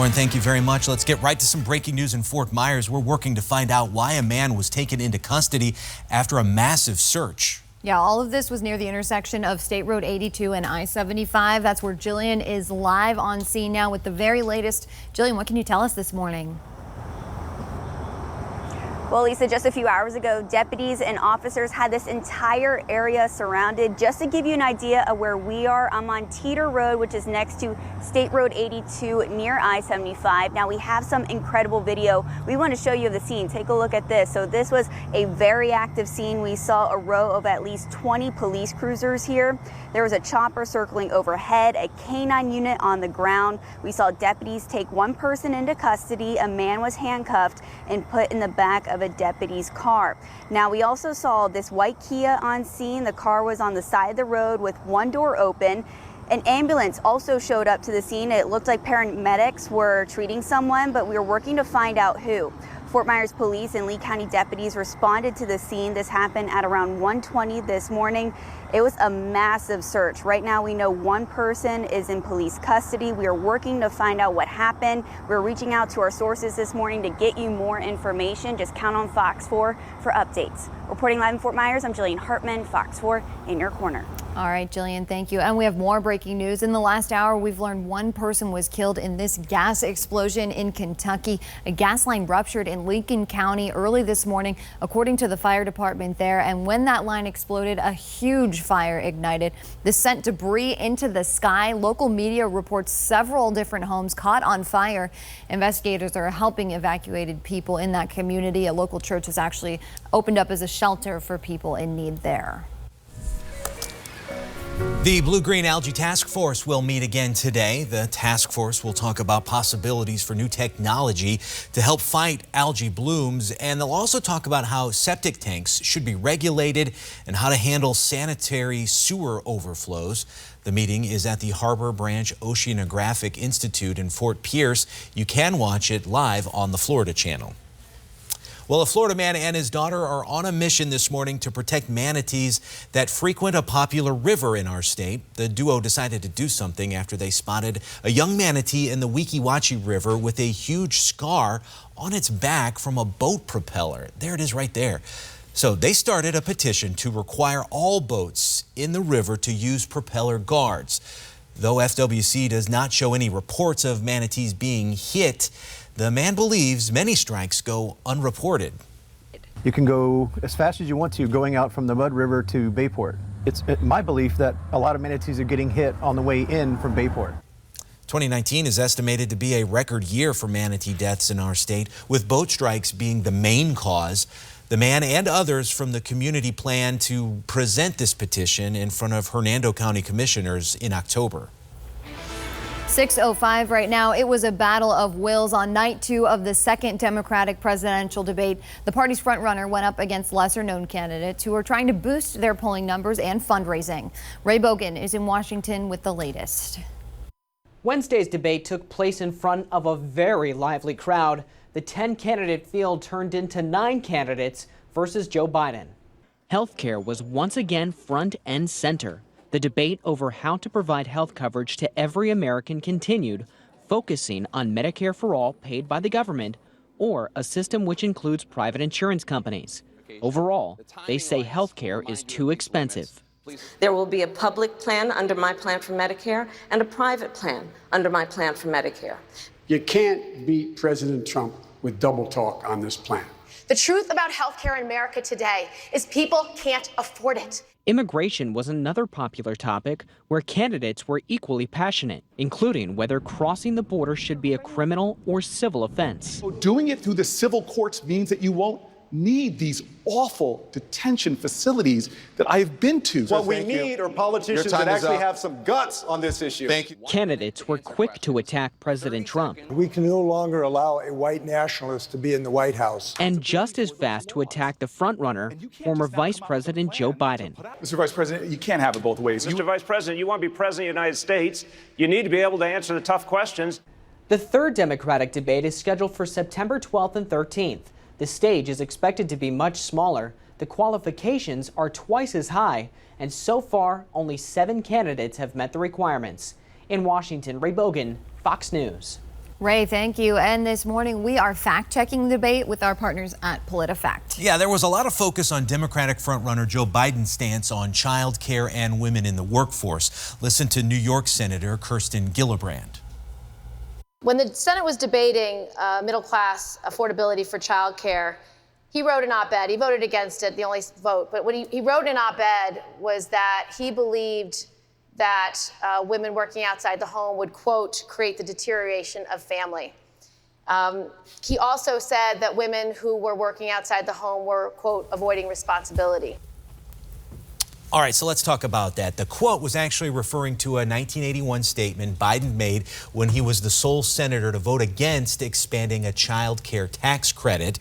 Lauren, thank you very much. Let's get right to some breaking news in Fort Myers. We're working to find out why a man was taken into custody after a massive search. Yeah, all of this was near the intersection of State Road 82 and I-75. That's where Jillian is live on scene now with the very latest. Jillian, what can you tell us this morning? Well, Lisa, just a few hours ago, deputies and officers had this entire area surrounded. Just to give you an idea of where we are, I'm on Teeter Road, which is next to State Road 82 near I-75. Now, we have some incredible video we want to show you of the scene. Take a look at this. So this was a very active scene. We saw a row of at least 20 police cruisers here. There was a chopper circling overhead, a K-9 unit on the ground. We saw deputies take one person into custody. A man was handcuffed and put in the back of a deputy's car. Now, we also saw this white Kia on scene. The car was on the side of the road with one door open. An ambulance also showed up to the scene. It looked like paramedics were treating someone, but we were working to find out who. Fort Myers police and Lee County deputies responded to the scene. This happened at around 1:20 this morning. It was a massive search. Right now, we know one person is in police custody. We are working to find out what happened. We're reaching out to our sources this morning to get you more information. Just count on Fox 4 for updates. Reporting live in Fort Myers, I'm Jillian Hartman, Fox 4 in your corner. All right, Jillian, thank you. And we have more breaking news. In the last hour, we've learned one person was killed in this gas explosion in Kentucky. A gas line ruptured in Lincoln County early this morning, according to the fire department there. And when that line exploded, a huge fire ignited. This sent debris into the sky. Local media reports several different homes caught on fire. Investigators are helping evacuated people in that community. A local church has actually opened up as a shelter for people in need there. The Blue-Green Algae Task Force will meet again today. The task force will talk about possibilities for new technology to help fight algae blooms, and they'll also talk about how septic tanks should be regulated and how to handle sanitary sewer overflows. The meeting is at the Harbor Branch Oceanographic Institute in Fort Pierce. You can watch it live on the Florida Channel. Well, a Florida man and his daughter are on a mission this morning to protect manatees that frequent a popular river in our state. The duo decided to do something after they spotted a young manatee in the Weeki Wachee River with a huge scar on its back from a boat propeller. There it is right there. So they started a petition to require all boats in the river to use propeller guards. Though FWC does not show any reports of manatees being hit, the man believes many strikes go unreported. You can go as fast as you want to going out from the Mud River to Bayport. It's my belief that a lot of manatees are getting hit on the way in from Bayport. 2019 is estimated to be a record year for manatee deaths in our state, with boat strikes being the main cause. The man and others from the community plan to present this petition in front of Hernando County commissioners in October. 6:05 right now. It was a battle of wills on night 2 of the second Democratic presidential debate. The party's frontrunner went up against lesser-known candidates who are trying to boost their polling numbers and fundraising. Ray Bogan is in Washington with the latest. Wednesday's debate took place in front of a very lively crowd. The 10-candidate field turned into 9 candidates versus Joe Biden. Healthcare was once again front and center. The debate over how to provide health coverage to every American continued, focusing on Medicare for all paid by the government or a system which includes private insurance companies. Overall, they say health care is too expensive. There will be a public plan under my plan for Medicare and a private plan under my plan for Medicare. You can't beat President Trump with double talk on this plan. The truth about healthcare in America today is people can't afford it. Immigration was another popular topic where candidates were equally passionate, including whether crossing the border should be a criminal or civil offense. So doing it through the civil courts means that you won't need these awful detention facilities that I've been to. What we need are politicians that actually have some guts on this issue. Thank you. Candidates were quick to attack President Trump. We can no longer allow a white nationalist to be in the White House. And just as fast to attack the frontrunner, former Vice President Joe Biden. Mr. Vice President, you can't have it both ways. Mr. Vice President, you want to be President of the United States, you need to be able to answer the tough questions. The third Democratic debate is scheduled for September 12th and 13th. The stage is expected to be much smaller. The qualifications are twice as high, and so far, only 7 candidates have met the requirements. In Washington, Ray Bogan, Fox News. Ray, thank you. And this morning, we are fact-checking the debate with our partners at PolitiFact. Yeah, there was a lot of focus on Democratic frontrunner Joe Biden's stance on child care and women in the workforce. Listen to New York Senator Kirsten Gillibrand. When the Senate was debating middle-class affordability for child care, he wrote an op-ed. He voted against it, the only vote. But what he wrote in an op-ed was that he believed that women working outside the home would, quote, create the deterioration of family. He also said that women who were working outside the home were, quote, avoiding responsibility. All right, so let's talk about that. The quote was actually referring to a 1981 statement Biden made when he was the sole senator to vote against expanding a child care tax credit.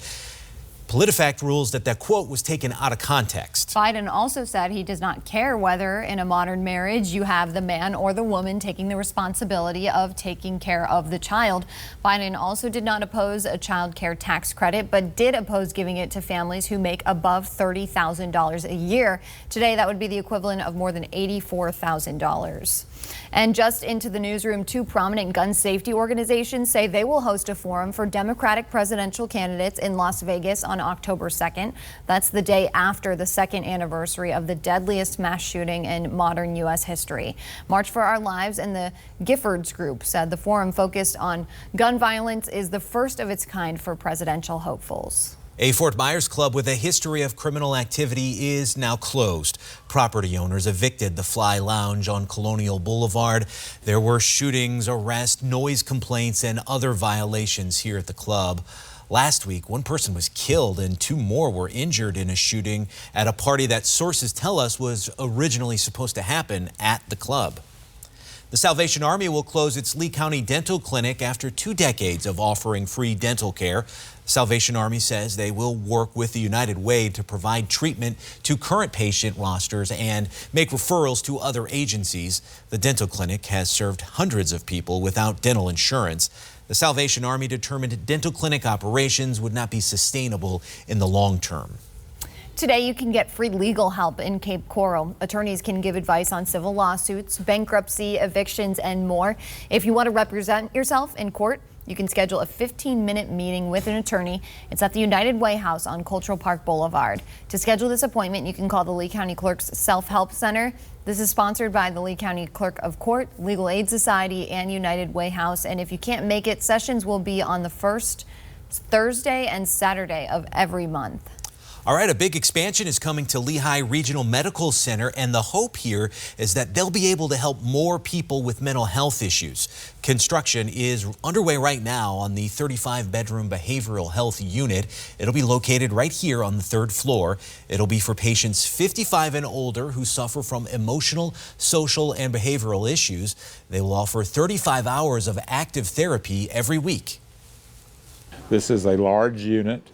PolitiFact rules that that quote was taken out of context. Biden also said he does not care whether in a modern marriage you have the man or the woman taking the responsibility of taking care of the child. Biden also did not oppose a child care tax credit, but did oppose giving it to families who make above $30,000 a year. Today, that would be the equivalent of more than $84,000. And just into the newsroom, two prominent gun safety organizations say they will host a forum for Democratic presidential candidates in Las Vegas on October 2nd. That's the day after the second anniversary of the deadliest mass shooting in modern U.S. history. March for Our Lives and the Giffords Group said the forum focused on gun violence is the first of its kind for presidential hopefuls. A Fort Myers club with a history of criminal activity is now closed. Property owners evicted the Fly Lounge on Colonial Boulevard. There were shootings, arrests, noise complaints, and other violations here at the club. Last week, one person was killed and two more were injured in a shooting at a party that sources tell us was originally supposed to happen at the club. The Salvation Army will close its Lee County Dental Clinic after 2 decades of offering free dental care. The Salvation Army says they will work with the United Way to provide treatment to current patient rosters and make referrals to other agencies. The dental clinic has served hundreds of people without dental insurance. The Salvation Army determined dental clinic operations would not be sustainable in the long term. Today, you can get free legal help in Cape Coral. Attorneys can give advice on civil lawsuits, bankruptcy, evictions, and more. If you want to represent yourself in court, you can schedule a 15-minute meeting with an attorney. It's at the United Way House on Cultural Park Boulevard. To schedule this appointment, you can call the Lee County Clerk's Self-Help Center. This is sponsored by the Lee County Clerk of Court, Legal Aid Society, and United Way House. And if you can't make it, sessions will be on the first Thursday and Saturday of every month. All right, a big expansion is coming to Lehigh Regional Medical Center, and the hope here is that they'll be able to help more people with mental health issues. Construction is underway right now on the 35-bedroom behavioral health unit. It'll be located right here on the 3rd floor. It'll be for patients 55 and older who suffer from emotional, social, and behavioral issues. They will offer 35 hours of active therapy every week. This is a large unit.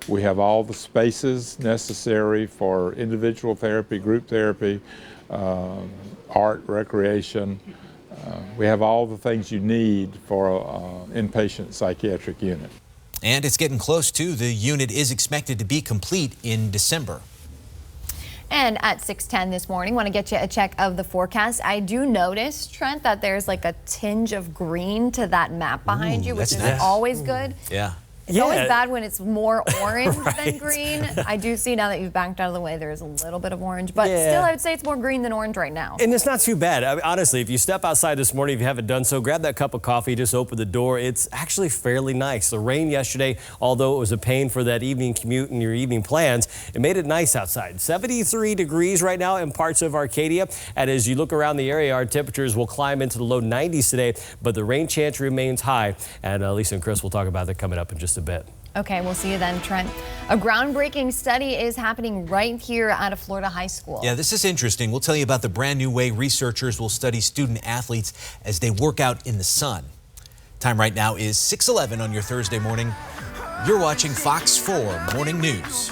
We have all the spaces necessary for individual therapy, group therapy, art, recreation. We have all the things you need for an inpatient psychiatric unit. And it's getting close too. The unit is expected to be complete in December. And at 6:10 this morning, want to get you a check of the forecast. I do notice, Trent, that there's like a tinge of green to that map behind you, which is nice. Always good. Yeah. It's always bad when it's more orange than green. I do see now that you've backed out of the way, there is a little bit of orange, but still I would say it's more green than orange right now. And it's not too bad. I mean, honestly, if you step outside this morning, if you haven't done so, grab that cup of coffee, just open the door. It's actually fairly nice. The rain yesterday, although it was a pain for that evening commute and your evening plans, it made it nice outside. 73 degrees right now in parts of Arcadia. And as you look around the area, our temperatures will climb into the low 90s today, but the rain chance remains high. And Lisa and Chris will talk about that coming up in just a bit. Okay, we'll see you then, Trent. A groundbreaking study is happening right here at a Florida high school. Yeah, this is interesting. We'll tell you about the brand new way researchers will study student athletes as they work out in the sun. Time right now is 6:11 on your Thursday morning. You're watching Fox 4 Morning News.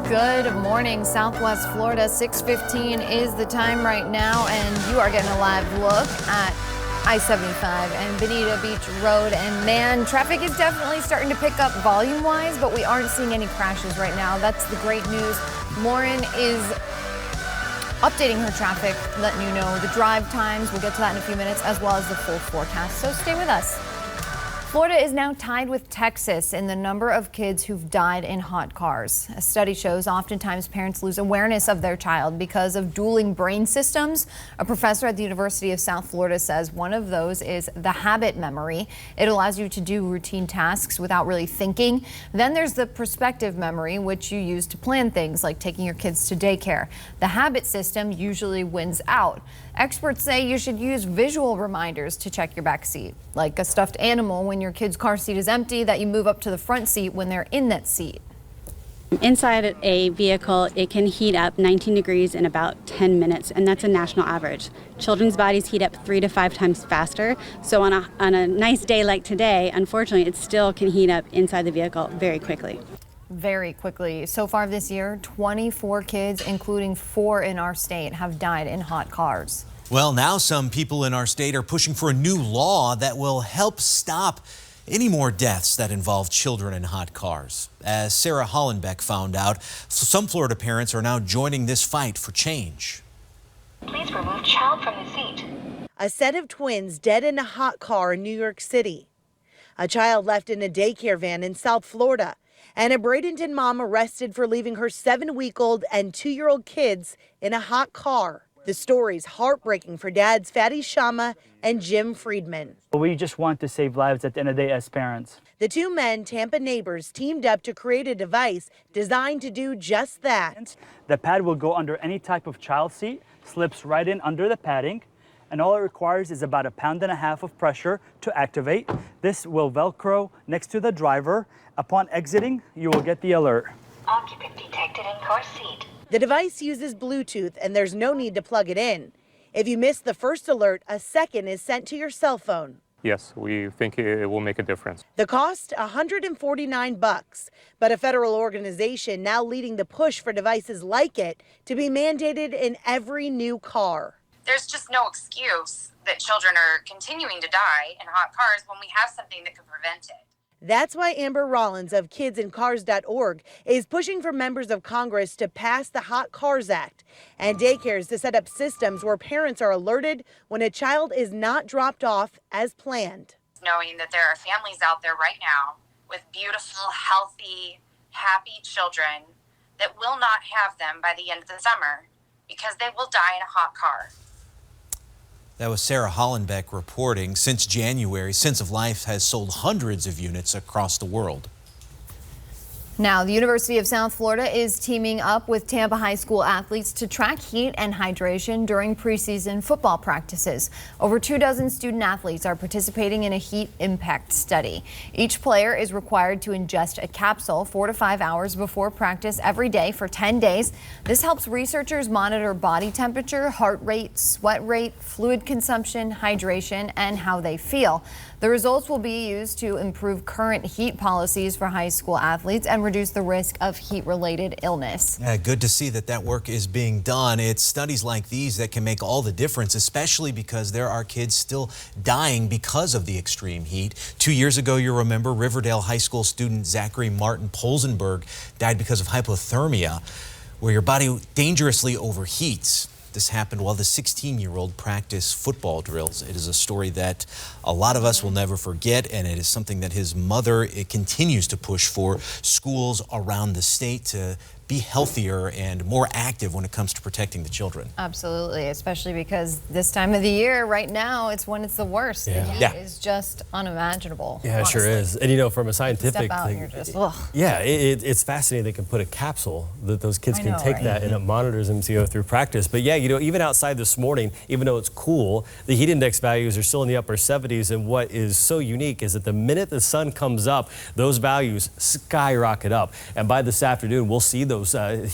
Good morning, Southwest Florida. 6:15 is the time right now, and you are getting a live look at I-75 and Bonita Beach Road. And man, traffic is definitely starting to pick up volume-wise, but we aren't seeing any crashes right now. That's the great news. Lauren is updating her traffic, letting you know the drive times. We'll get to that in a few minutes, as well as the full forecast. So stay with us. Florida is now tied with Texas in the number of kids who've died in hot cars. A study shows oftentimes parents lose awareness of their child because of dueling brain systems. A professor at the University of South Florida says one of those is the habit memory. It allows you to do routine tasks without really thinking. Then there's the perspective memory, which you use to plan things like taking your kids to daycare. The habit system usually wins out. Experts say you should use visual reminders to check your back seat, like a stuffed animal when your kid's car seat is empty that you move up to the front seat when they're in that seat. Inside a vehicle, it can heat up 19 degrees in about 10 minutes, and that's a national average. Children's bodies heat up 3 to 5 times faster, so on a nice day like today, unfortunately, it still can heat up inside the vehicle very quickly. Very quickly. So far this year, 24 kids, including 4 in our state, have died in hot cars. Well, now some people in our state are pushing for a new law that will help stop any more deaths that involve children in hot cars. As Sarah Hollenbeck found out, some Florida parents are now joining this fight for change. Please remove child from the seat. A set of twins dead in a hot car in New York City. A child left in a daycare van in South Florida. And a Bradenton mom arrested for leaving her 7-week-old and 2-year-old kids in a hot car. The story's heartbreaking for dads Fadi Shama and Jim Friedman. We just want to save lives at the end of the day as parents. The 2 men, Tampa neighbors, teamed up to create a device designed to do just that. The pad will go under any type of child seat, slips right in under the padding, and all it requires is about 1.5 pounds of pressure to activate. This will Velcro next to the driver. Upon exiting, you will get the alert. Occupant detected in car seat. The device uses Bluetooth and there's no need to plug it in. If you miss the first alert, a second is sent to your cell phone. Yes, we think it will make a difference. The cost, $149, but a federal organization now leading the push for devices like it to be mandated in every new car. There's just no excuse that children are continuing to die in hot cars when we have something that could prevent it. That's why Amber Rollins of KidsInCars.org is pushing for members of Congress to pass the Hot Cars Act and daycares to set up systems where parents are alerted when a child is not dropped off as planned. Knowing that there are families out there right now with beautiful, healthy, happy children that will not have them by the end of the summer because they will die in a hot car. That was Sarah Hollenbeck reporting. Since January, Sense of Life has sold hundreds of units across the world. Now, the University of South Florida is teaming up with Tampa High School athletes to track heat and hydration during preseason football practices. Over 24 student athletes are participating in a heat impact study. Each player is required to ingest a capsule 4 to 5 hours before practice every day for 10 days. This helps researchers monitor body temperature, heart rate, sweat rate, fluid consumption, hydration, and how they feel. The results will be used to improve current heat policies for high school athletes and reduce the risk of heat-related illness. Yeah, good to see that work is being done. It's studies like these that can make all the difference, especially because there are kids still dying because of the extreme heat. 2 years ago, you remember, Riverdale High School student Zachary Martin Polzenberg died because of hypothermia, where your body dangerously overheats. This happened while the 16-year-old practiced football drills. It is a story that a lot of us will never forget, and it is something that his mother continues to push for schools around the state to be healthier and more active when it comes to protecting the children. Absolutely, especially because this time of the year, right now, it's when it's the worst. Yeah. The heat is just unimaginable. Yeah, honestly. It sure is. And you know, from a scientific Step out thing, and you're just, ugh. yeah, it's fascinating. They can put a capsule that those kids can take right? that and it monitors them to go through practice. But yeah, you know, even outside this morning, even though it's cool, the heat index values are still in the upper 70s. And what is so unique is that the minute the sun comes up, those values skyrocket up. And by this afternoon, we'll see those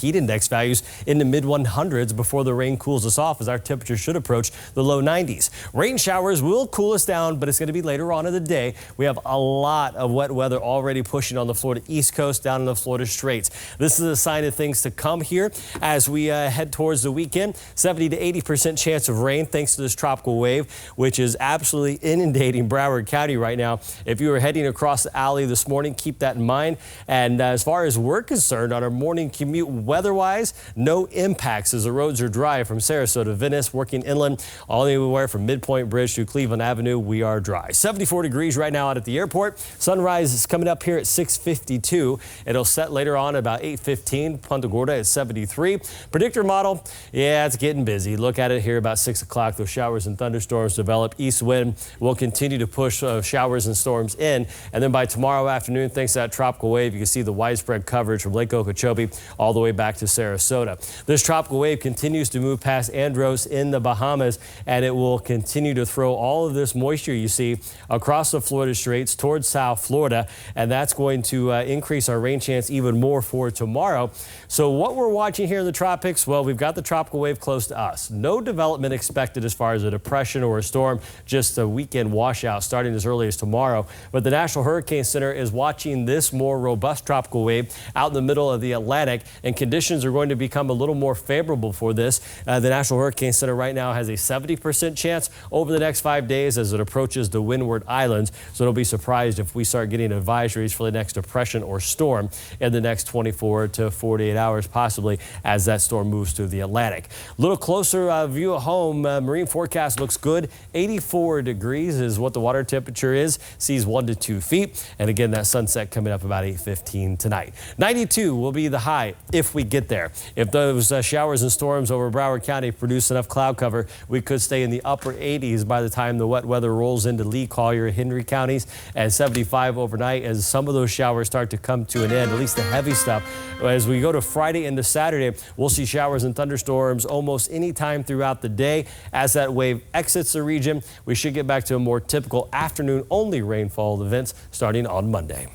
heat index values in the mid 100s before the rain cools us off, as our temperature should approach the low 90s. Rain showers will cool us down, but it's going to be later on in the day. We have a lot of wet weather already pushing on the Florida East Coast, down in the Florida Straits. This is a sign of things to come here as we head towards the weekend. 70 to 80% chance of rain thanks to this tropical wave, which is absolutely inundating Broward County right now. If you were heading across the alley this morning, keep that in mind. And as far as we're concerned, on our morning commute weather-wise, no impacts as the roads are dry from Sarasota, Venice, working inland, all the way from Midpoint Bridge to Cleveland Avenue. We are dry. 74 degrees right now out at the airport. Sunrise is coming up here at 6:52. It'll set later on about 8:15. Punta Gorda at 73. Predictor model, yeah, it's getting busy. Look at it here about 6 o'clock. Those showers and thunderstorms develop. East wind will continue to push showers and storms in. And then by tomorrow afternoon, thanks to that tropical wave, you can see the widespread coverage from Lake Okeechobee all the way back to Sarasota. This tropical wave continues to move past Andros in the Bahamas, and it will continue to throw all of this moisture you see across the Florida Straits towards South Florida, and that's going to increase our rain chance even more for tomorrow. So what we're watching here in the tropics, well, we've got the tropical wave close to us. No development expected as far as a depression or a storm, just a weekend washout starting as early as tomorrow. But the National Hurricane Center is watching this more robust tropical wave out in the middle of the Atlantic, and conditions are going to become a little more favorable for this. The National Hurricane Center right now has a 70% chance over the next 5 days as it approaches the Windward Islands. So don't be surprised if we start getting advisories for the next depression or storm in the next 24 to 48 hours, possibly, as that storm moves through the Atlantic. A little closer view at home. Marine forecast looks good. 84 degrees is what the water temperature is. Seas 1 to 2 feet. And again, that sunset coming up about 8:15 tonight. 92 will be the high if we get there. If those showers and storms over Broward County produce enough cloud cover, we could stay in the upper 80s by the time the wet weather rolls into Lee, Collier, and Henry counties, and 75 overnight as some of those showers start to come to an end, at least the heavy stuff. As we go to Friday into Saturday, we'll see showers and thunderstorms almost any time throughout the day. As that wave exits the region, we should get back to a more typical afternoon-only rainfall events starting on Monday.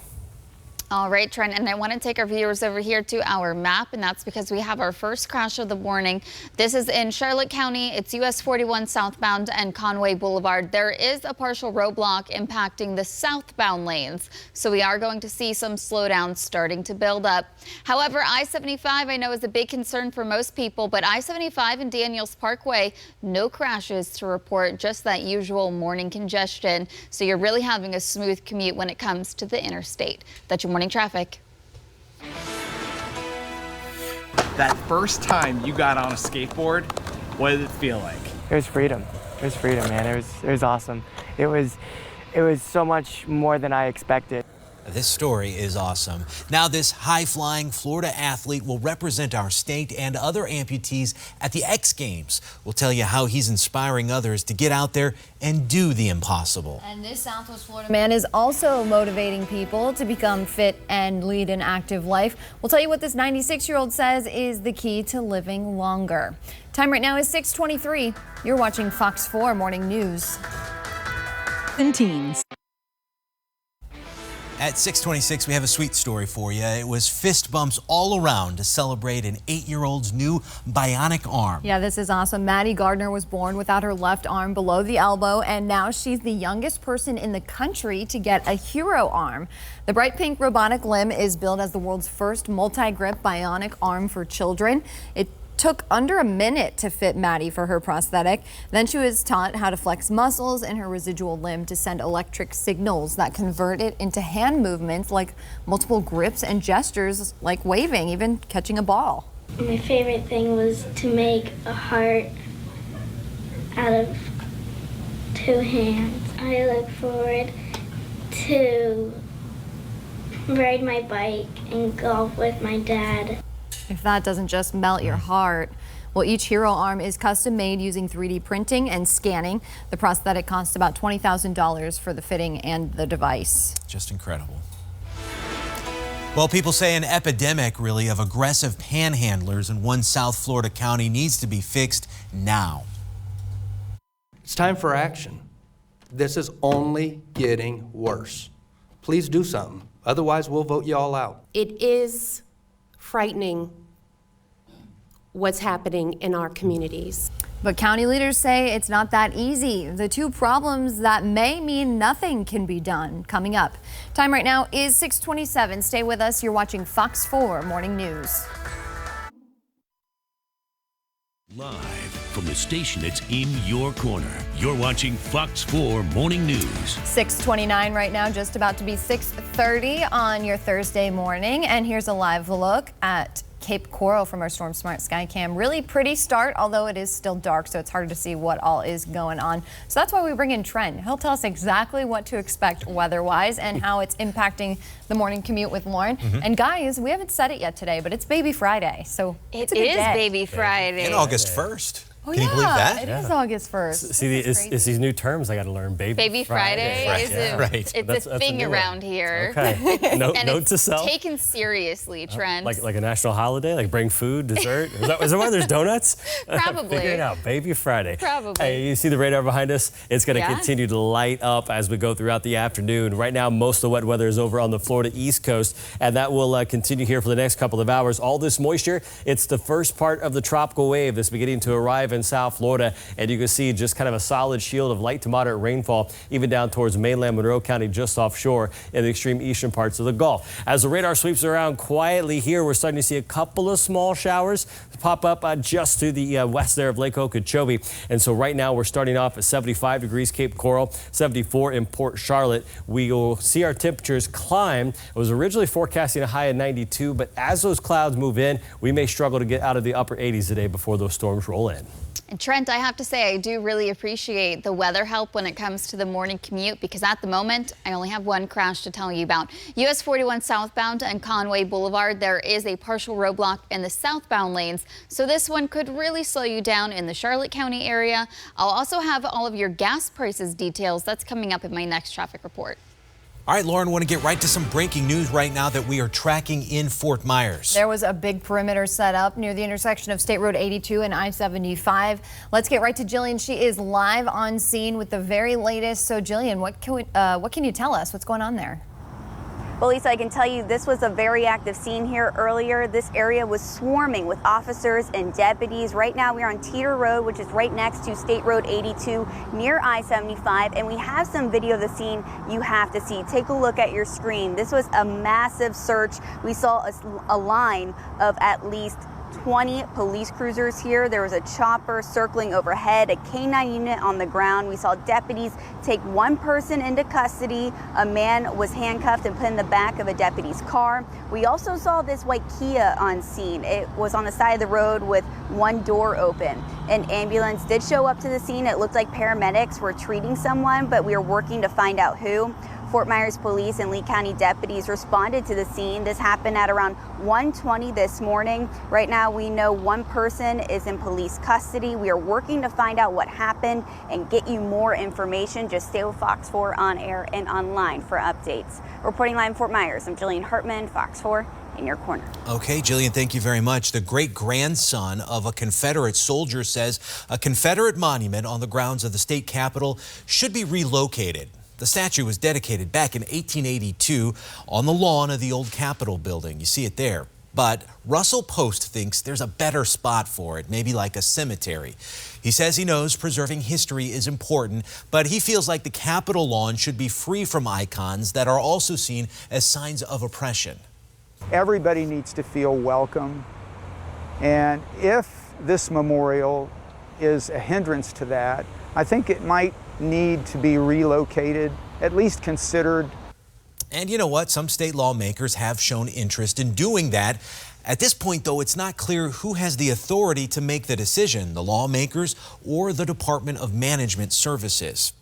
All right, Trent, and I want to take our viewers over here to our map, and that's because we have our first crash of the morning. This is in Charlotte County. It's US 41 southbound and Conway Boulevard. There is a partial roadblock impacting the southbound lanes, so we are going to see some slowdowns starting to build up. However, I-75 I know is a big concern for most people, but I-75 and Daniels Parkway, no crashes to report, just that usual morning congestion. So you're really having a smooth commute when it comes to the interstate. That's your morning traffic. That first time you got on a skateboard, what did it feel like? It was freedom. It was freedom, man. It was awesome. It was so much more than I expected. This story is awesome. Now, this high-flying Florida athlete will represent our state and other amputees at the X Games. We'll tell you how he's inspiring others to get out there and do the impossible. And this Southwest Florida man is also motivating people to become fit and lead an active life. We'll tell you what this 96-year-old says is the key to living longer. Time right now is 6:23. You're watching Fox 4 Morning News. Teens. At 6:26, we have a sweet story for you. It was fist bumps all around to celebrate an 8-year-old's new bionic arm. Yeah, this is awesome. Maddie Gardner was born without her left arm below the elbow, and now she's the youngest person in the country to get a hero arm. The bright pink robotic limb is billed as the world's first multi-grip bionic arm for children. It took under a minute to fit Maddie for her prosthetic. Then she was taught how to flex muscles in her residual limb to send electric signals that convert it into hand movements like multiple grips and gestures like waving, even catching a ball. My favorite thing was to make a heart out of 2 hands. I look forward to ride my bike and golf with my dad. If that doesn't just melt your heart. Well, each hero arm is custom made using 3D printing and scanning. The prosthetic costs about $20,000 for the fitting and the device. Just incredible. Well, people say an epidemic, really, of aggressive panhandlers in one South Florida county needs to be fixed now. It's time for action. This is only getting worse. Please do something. Otherwise, we'll vote you all out. It is frightening what's happening in our communities. But county leaders say it's not that easy. The 2 problems that may mean nothing can be done coming up. Time right now is 6:27. Stay with us. You're watching Fox 4 Morning News. Live from the station that's in your corner. You're watching Fox 4 Morning News. 6:29 right now, just about to be 6:30 on your Thursday morning. And here's a live look at Cape Coral from our Storm Smart Skycam. Really pretty start, although it is still dark, so it's hard to see what all is going on. So that's why we bring in Trent. He'll tell us exactly what to expect weather-wise and how it's impacting the morning commute with Lauren. And guys, we haven't said it yet today, but it's Baby Friday, so it's a good day. Baby Friday. And August 1st. Oh, Can you believe that? It is August 1st. See, it's these new terms I got to learn. Baby Friday is it's a thing around here. Okay. Note it's to self. Taken seriously, Trent. Like a national holiday, like bring food, dessert. Is that why there's donuts? Probably. Figure it out. Baby Friday. Probably. Hey, you see the radar behind us? It's going to continue to light up as we go throughout the afternoon. Right now, most of the wet weather is over on the Florida East Coast, and that will continue here for the next couple of hours. All this moisture, it's the first part of the tropical wave that's beginning to arrive in South Florida. And you can see just kind of a solid shield of light to moderate rainfall, even down towards mainland Monroe County, just offshore in the extreme eastern parts of the Gulf. As the radar sweeps around quietly here, we're starting to see a couple of small showers pop up just to the west there of Lake Okeechobee. And so right now we're starting off at 75 degrees Cape Coral, 74 in Port Charlotte. We will see our temperatures climb. It was originally forecasting a high of 92, but as those clouds move in, we may struggle to get out of the upper 80s today before those storms roll in. And Trent, I have to say, I do really appreciate the weather help when it comes to the morning commute, because at the moment, I only have one crash to tell you about. US 41 southbound and Conway Boulevard, there is a partial roadblock in the southbound lanes, so this one could really slow you down in the Charlotte County area. I'll also have all of your gas prices details. That's coming up in my next traffic report. All right, Lauren, want to get right to some breaking news right now that we are tracking in Fort Myers. There was a big perimeter set up near the intersection of State Road 82 and I-75. Let's get right to Jillian. She is live on scene with the very latest. So, Jillian, what can you tell us? What's going on there? Well, Lisa, I can tell you this was a very active scene here earlier. This area was swarming with officers and deputies. Right now, we're on Teeter Road, which is right next to State Road 82 near I-75. And we have some video of the scene you have to see. Take a look at your screen. This was a massive search. We saw a line of at least 20 police cruisers here. There was a chopper circling overhead, a K-9 unit on the ground. We saw deputies take one person into custody. A man was handcuffed and put in the back of a deputy's car. We also saw this white Kia on scene. It was on the side of the road with one door open. An ambulance did show up to the scene. It looked like paramedics were treating someone, but we are working to find out who. Fort Myers Police and Lee County deputies responded to the scene. This happened at around 1:20 this morning. Right now, we know one person is in police custody. We are working to find out what happened and get you more information. Just stay with Fox 4 on air and online for updates. Reporting live in Fort Myers, I'm Jillian Hartman, Fox 4 in your corner. Okay, Jillian, thank you very much. The great-grandson of a Confederate soldier says a Confederate monument on the grounds of the state capitol should be relocated. The statue was dedicated back in 1882 on the lawn of the old Capitol building. You see it there. But Russell Post thinks there's a better spot for it, maybe like a cemetery. He says he knows preserving history is important, but he feels like the Capitol lawn should be free from icons that are also seen as signs of oppression. Everybody needs to feel welcome. And if this memorial is a hindrance to that, I think it might need to be relocated, at least considered. And you know what? Some state lawmakers have shown interest in doing that. At this point, though, it's not clear who has the authority to make the decision, the lawmakers or the Department of Management Services.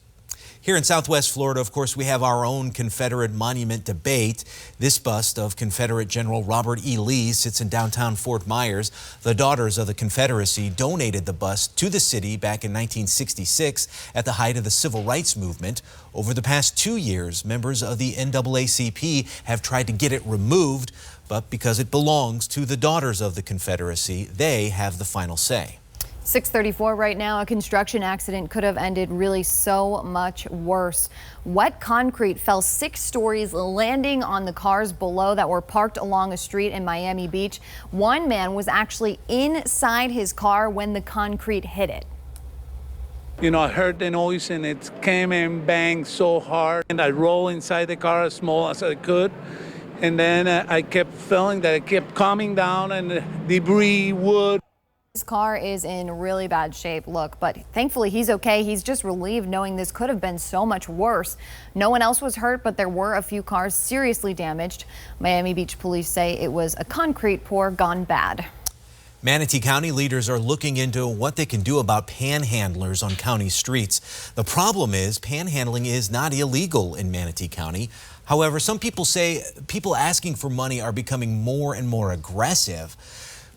Here in Southwest Florida, of course, we have our own Confederate monument debate. This bust of Confederate General Robert E. Lee sits in downtown Fort Myers. The Daughters of the Confederacy donated the bust to the city back in 1966 at the height of the Civil Rights Movement. Over the past 2 years, members of the NAACP have tried to get it removed, but because it belongs to the Daughters of the Confederacy, they have the final say. 6:34 right now. A construction accident could have ended really so much worse. Wet concrete fell 6 stories, landing on the cars below that were parked along a street in Miami Beach. One man was actually inside his car when the concrete hit it. You know, I heard the noise and it came and banged so hard, and I rolled inside the car as small as I could. And then I kept feeling that it kept coming down and the debris, wood. His car is in really bad shape, look, but thankfully he's okay. He's just relieved knowing this could have been so much worse. No one else was hurt, but there were a few cars seriously damaged. Miami Beach police say it was a concrete pour gone bad. Manatee County leaders are looking into what they can do about panhandlers on county streets. The problem is panhandling is not illegal in Manatee County. However, some people say people asking for money are becoming more and more aggressive.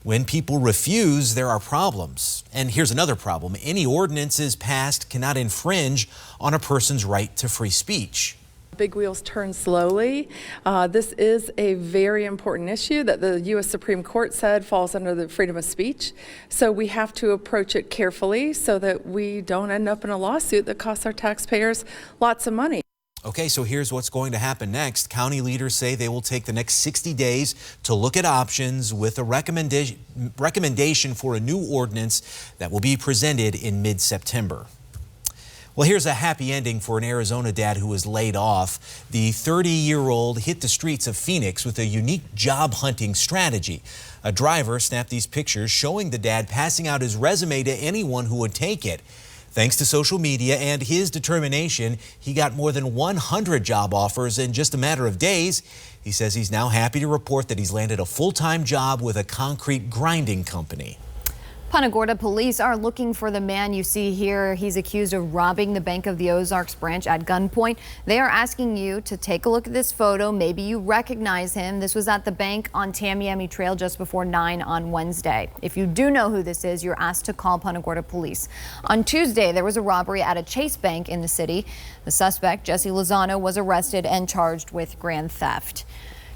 When people refuse, there are problems. And here's another problem. Any ordinances passed cannot infringe on a person's right to free speech. Big wheels turn slowly. This is a very important issue that the U.S. Supreme Court said falls under the freedom of speech. So we have to approach it carefully so that we don't end up in a lawsuit that costs our taxpayers lots of money. Okay, so here's what's going to happen next. County leaders say they will take the next 60 days to look at options with a recommendation for a new ordinance that will be presented in mid-September. Well, here's a happy ending for an Arizona dad who was laid off. The 30-year-old hit the streets of Phoenix with a unique job hunting strategy. A driver snapped these pictures showing the dad passing out his resume to anyone who would take it. Thanks to social media and his determination, he got more than 100 job offers in just a matter of days. He says he's now happy to report that he's landed a full-time job with a concrete grinding company. Punta Gorda police are looking for the man you see here. He's accused of robbing the Bank of the Ozarks branch at gunpoint. They are asking you to take a look at this photo. Maybe you recognize him. This was at the bank on Tamiami Trail just before 9 on Wednesday. If you do know who this is, you're asked to call Punta Gorda police. On Tuesday, there was a robbery at a Chase Bank in the city. The suspect, Jesse Lozano, was arrested and charged with grand theft.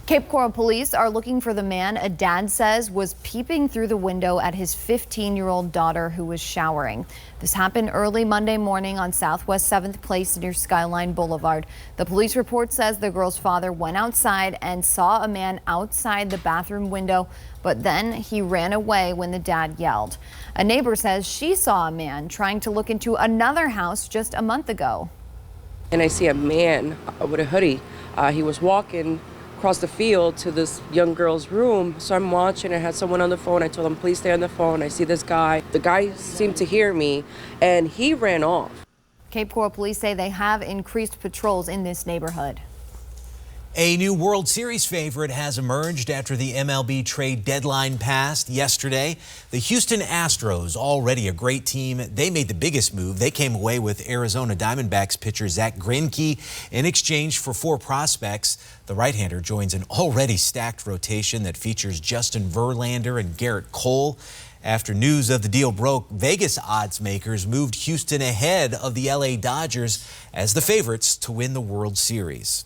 Cape Coral police are looking for the man a dad says was peeping through the window at his 15-year-old daughter who was showering. This happened early Monday morning on Southwest 7th Place near Skyline Boulevard. The police report says the girl's father went outside and saw a man outside the bathroom window, but then he ran away when the dad yelled. A neighbor says she saw a man trying to look into another house just a month ago. And I see a man with a hoodie. He was walking across the field to this young girl's room. So I'm watching. I had someone on the phone. I told him, please stay on the phone. I see this guy. The guy seemed to hear me and he ran off. Cape Coral police say they have increased patrols in this neighborhood. A new World Series favorite has emerged after the MLB trade deadline passed yesterday. The Houston Astros, already a great team, they made the biggest move. They came away with Arizona Diamondbacks pitcher Zach Greinke in exchange for 4 prospects. The right-hander joins an already stacked rotation that features Justin Verlander and Garrett Cole. After news of the deal broke, Vegas odds makers moved Houston ahead of the LA Dodgers as the favorites to win the World Series.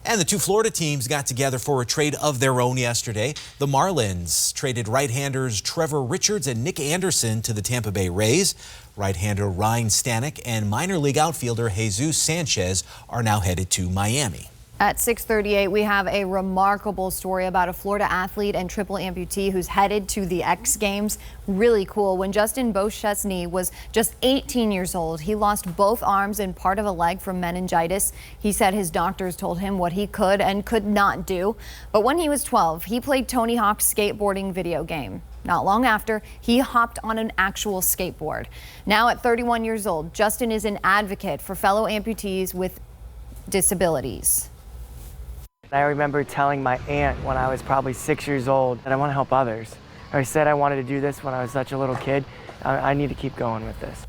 And the 2 Florida teams got together for a trade of their own yesterday. The Marlins traded right-handers Trevor Richards and Nick Anderson to the Tampa Bay Rays. Right-hander Ryan Stanek and minor league outfielder Jesus Sanchez are now headed to Miami. At 6:38, we have a remarkable story about a Florida athlete and triple amputee who's headed to the X Games. Really cool. When Justin Beauchesne was just 18 years old, he lost both arms and part of a leg from meningitis. He said his doctors told him what he could and could not do. But when he was 12, he played Tony Hawk's skateboarding video game. Not long after, he hopped on an actual skateboard. Now at 31 years old, Justin is an advocate for fellow amputees with disabilities. I remember telling my aunt when I was probably 6 years old that I want to help others. I said I wanted to do this when I was such a little kid. I need to keep going with this.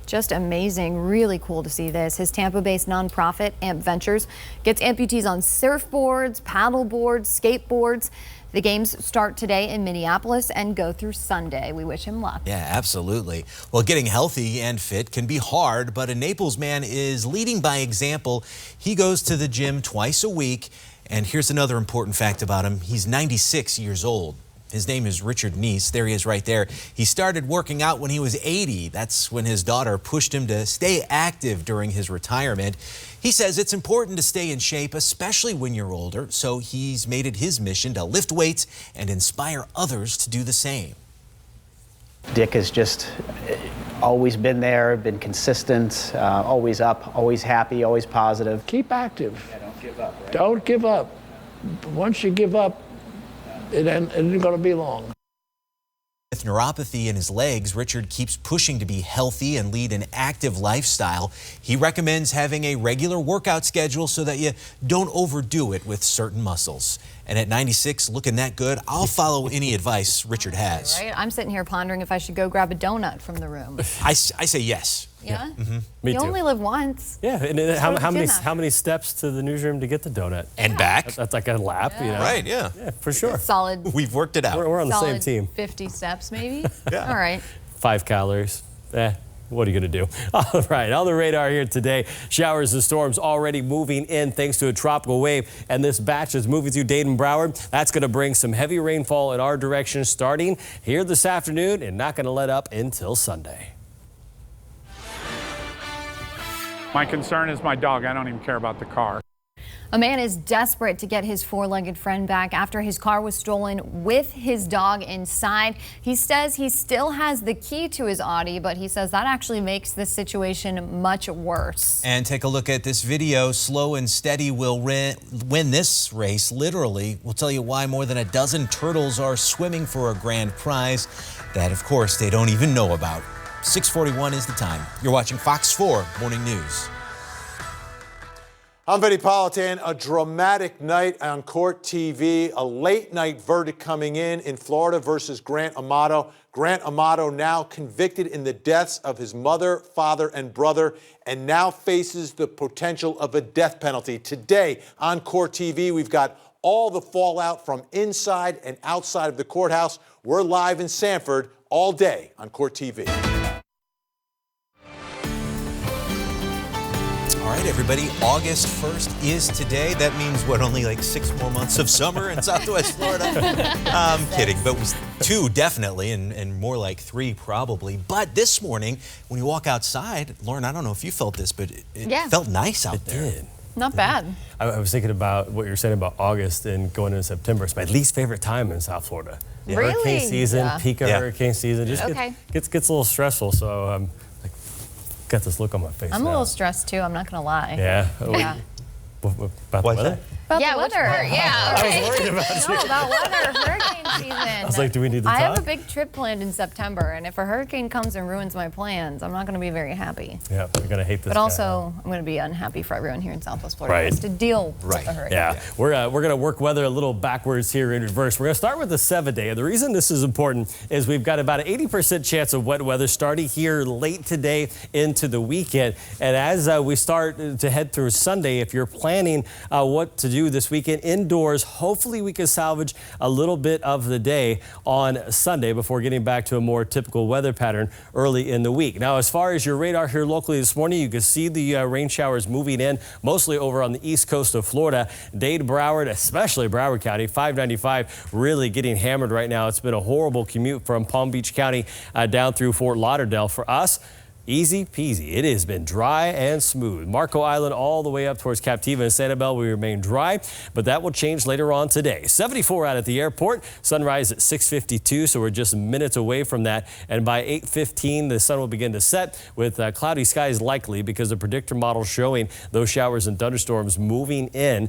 Just amazing. Really cool to see this. His Tampa-based nonprofit, Amp Ventures, gets amputees on surfboards, paddle boards, skateboards. The games start today in Minneapolis and go through Sunday. We wish him luck. Yeah, absolutely. Well, getting healthy and fit can be hard, but a Naples man is leading by example. He goes to the gym twice a week, and here's another important fact about him. He's 96 years old. His name is Richard Neese. There he is right there. He started working out when he was 80. That's when his daughter pushed him to stay active during his retirement. He says it's important to stay in shape, especially when you're older, so he's made it his mission to lift weights and inspire others to do the same. Dick has just always been there, been consistent, always up, always happy, always positive. Keep active. Yeah, don't give up. Right? Don't give up. Once you give up, it isn't going to be long. with neuropathy in his legs, Richard keeps pushing to be healthy and lead an active lifestyle. He recommends having a regular workout schedule so that you don't overdo it with certain muscles. And at 96, looking that good, I'll follow any advice Richard has. Right? I'm sitting here pondering if I should go grab a donut from the room. I say yes. Yeah? Me You too. only live once. Yeah, and Let's go to the gym how many steps to the newsroom to get the donut? And back. That's like a lap, you know? Right, yeah. Yeah, for sure. Solid. We've worked it out. We're on the same solid team. 50 steps, maybe? Yeah. All right. 5 calories. What are you going to do? All right, on the radar here today, showers and storms already moving in thanks to a tropical wave, and this batch is moving through Dayton Broward. That's going to bring some heavy rainfall in our direction starting here this afternoon and not going to let up until Sunday. My concern is my dog. I don't even care about the car. A man is desperate to get his four-legged friend back after his car was stolen with his dog inside. He says he still has the key to his Audi, but he says that actually makes this situation much worse. And take a look at this video. Slow and Steady will win this race, literally. We'll tell you why more than a dozen turtles are swimming for a grand prize that, of course, they don't even know about. 6:41 is the time. You're watching Fox 4 Morning News. I'm Vinny Politan. A dramatic night on Court TV. A late night verdict coming in Florida versus Grant Amato. Grant Amato now convicted in the deaths of his mother, father, and brother, and now faces the potential of a death penalty. Today on Court TV, we've got all the fallout from inside and outside of the courthouse. We're live in Sanford all day on Court TV. All right, everybody, August 1st is today. That means, what, only like 6 more months of summer in Southwest Florida? I'm kidding, but it was 2 definitely, and more like 3 probably. But this morning, when you walk outside, Lauren, I don't know if you felt this, but it felt nice out there. It did. Not bad. I was thinking about what you were saying about August and going into September. It's my least favorite time in South Florida. Really? Hurricane season, Yeah. peak of hurricane season. Just Okay. gets a little stressful, so got this look on my face I'm now. a little stressed too, I'm not gonna lie. Yeah? Yeah. About the weather? About Yeah, the which weather. part? Yeah, okay. I was worried about you. No, about weather, hurricane season. I was like, do we need to I have talk? a big trip planned in September, and if a hurricane comes and ruins my plans, I'm not going to be very happy. Yeah, we're going to hate this But guy. also, I'm going to be unhappy for everyone here in Southwest Florida who Right. has to deal with the hurricane. Yeah, we're going to work weather a little backwards here in reverse. We're going to start with the 7-day. And the reason this is important is we've got about an 80% chance of wet weather starting here late today into the weekend. And as we start to head through Sunday, if you're planning what to do this weekend indoors, hopefully we can salvage a little bit of the day on Sunday before getting back to a more typical weather pattern early in the week. Now, as far as your radar here locally this morning, you can see the rain showers moving in mostly over on the east coast of Florida. Dade, Broward, especially Broward County, 595 really getting hammered right now. It's been a horrible commute from Palm Beach County down through Fort Lauderdale. For us, easy peasy. It has been dry and smooth. Marco Island all the way up towards Captiva and Sanibel, we remain dry, but that will change later on today. 74 out at the airport. Sunrise at 6:52, so we're just minutes away from that. And by 8:15, the sun will begin to set with cloudy skies likely because the predictor model showing those showers and thunderstorms moving in